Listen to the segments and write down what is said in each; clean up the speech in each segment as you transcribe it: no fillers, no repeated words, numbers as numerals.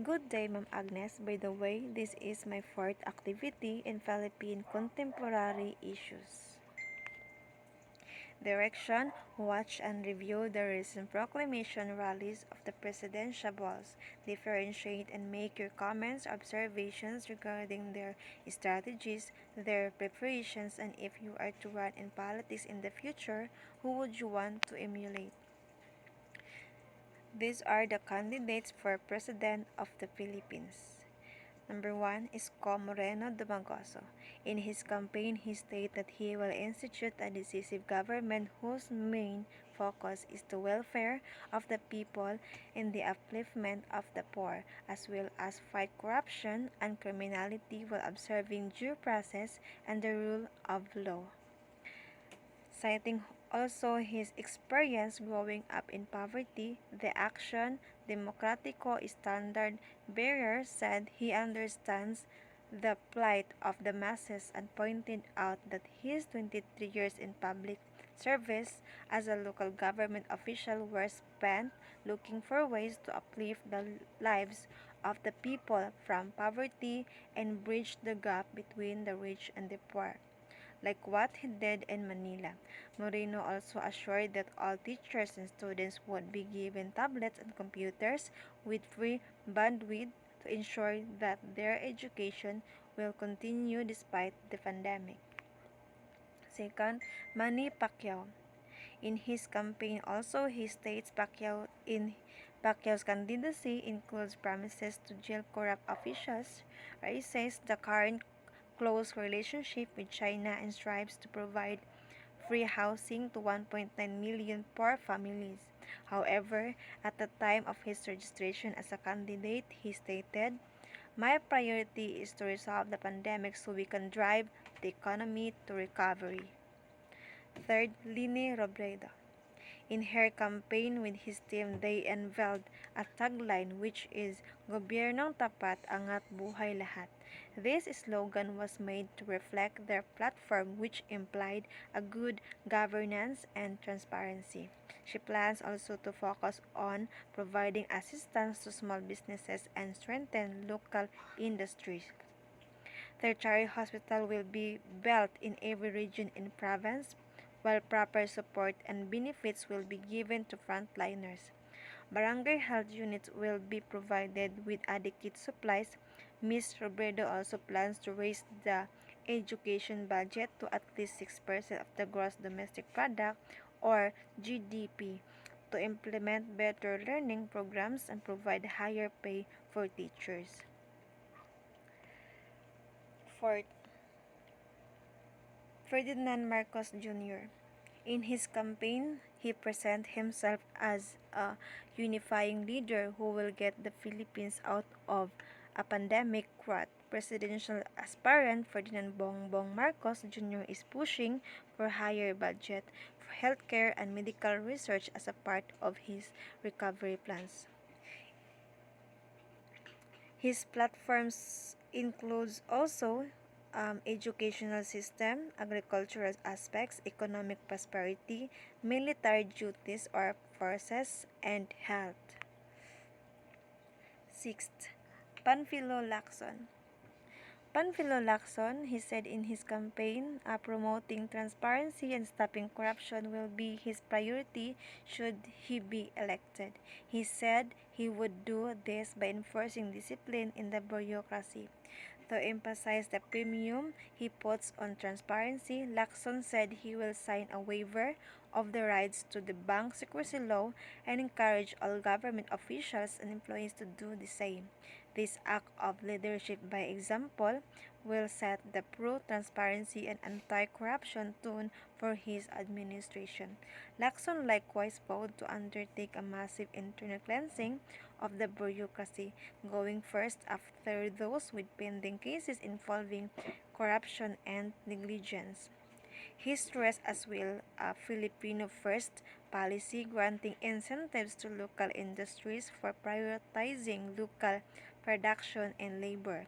Good day, Ma'am Agnes. By the way, this is my fourth activity in Philippine contemporary issues. Direction, watch and review the recent proclamation rallies of the presidentiables. Differentiate and make your comments, observations regarding their strategies, their preparations, and if you are to run in politics in the future, who would you want to emulate? These are the candidates for President of the Philippines. Number 1 is Co Moreno Dumagoso. In his campaign, he stated that he will institute a decisive government whose main focus is the welfare of the people and the upliftment of the poor, as well as fight corruption and criminality while observing due process and the rule of law. Citing also his experience growing up in poverty, the Action Democratico Standard Bearer said he understands the plight of the masses and pointed out that his 23 years in public service as a local government official were spent looking for ways to uplift the lives of the people from poverty and bridge the gap between the rich and the poor like what he did in Manila. Moreno also assured that all teachers and students would be given tablets and computers with free bandwidth to ensure that their education will continue despite the pandemic. Second, Manny Pacquiao. In his campaign also he states Pacquiao's candidacy includes promises to jail corrupt officials. He says the current close relationship with China and strives to provide free housing to 1.9 million poor families. However, at the time of his registration as a candidate, he stated, "My priority is to resolve the pandemic so we can drive the economy to recovery." Third, Lini Robredo. In her campaign with his team, they unveiled a tagline which is Gobyernong Tapat Angat Buhay Lahat. This slogan was made to reflect their platform which implied a good governance and transparency. She plans also to focus on providing assistance to small businesses and strengthen local industries. Tertiary hospital will be built in every region in province, while proper support and benefits will be given to frontliners. Barangay health units will be provided with adequate supplies. Ms. Robredo also plans to raise the education budget to at least 6% of the gross domestic product or GDP to implement better learning programs and provide higher pay for teachers. Fourth, Ferdinand Marcos Jr. In his campaign, he presented himself as a unifying leader who will get the Philippines out of a pandemic rut. Presidential aspirant Ferdinand Bongbong Marcos Jr. is pushing for higher budget for healthcare and medical research as a part of his recovery plans. His platforms includes also educational system, agricultural aspects, economic prosperity, military duties or forces, and health. Sixth, Panfilo Lacson. Panfilo Lacson, he said in his campaign, promoting transparency and stopping corruption will be his priority should he be elected. He said he would do this by enforcing discipline in the bureaucracy. To emphasize the premium he puts on transparency, Lacson said he will sign a waiver of the rights to the bank secrecy law and encourage all government officials and employees to do the same. This act of leadership by example will set the pro-transparency and anti-corruption tone for his administration. Lacson likewise vowed to undertake a massive internal cleansing of the bureaucracy, going first after those with pending cases involving corruption and negligence. He stressed as well a Filipino First policy granting incentives to local industries for prioritizing local production and labor.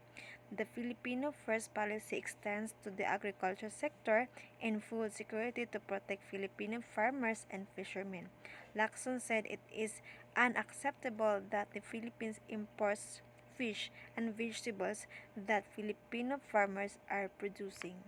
The Filipino First policy extends to the agriculture sector and food security to protect Filipino farmers and fishermen. Lacson said it is unacceptable that the Philippines imports fish and vegetables that Filipino farmers are producing.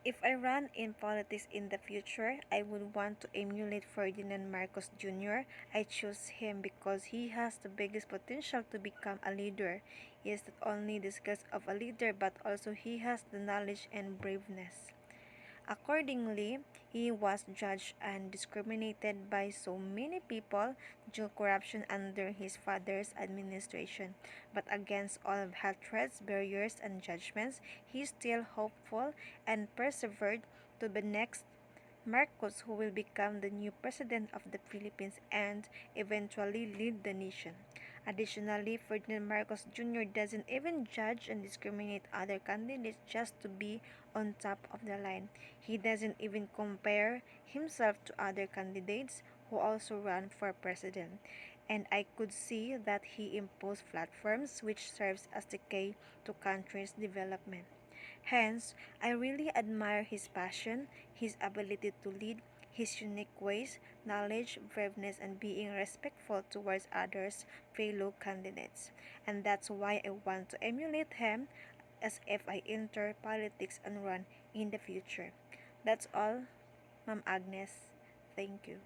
If I run in politics in the future, I would want to emulate Ferdinand Marcos Jr. I choose him because he has the biggest potential to become a leader. He has not only the skills of a leader but also he has the knowledge and braveness. Accordingly, he was judged and discriminated by so many people due to corruption under his father's administration. But against all of hatreds, barriers, and judgments, he still hopeful and persevered to the next Marcos, who will become the new president of the Philippines and eventually lead the nation. Additionally, Ferdinand Marcos Jr. doesn't even judge and discriminate other candidates just to be on top of the line. He doesn't even compare himself to other candidates who also run for president. And I could see that he imposed platforms which serves as the key to country's development. Hence, I really admire his passion, his ability to lead, his unique ways, knowledge, braveness, and being respectful towards others, fellow candidates. And that's why I want to emulate him as if I enter politics and run in the future. That's all, Ma'am Agnes. Thank you.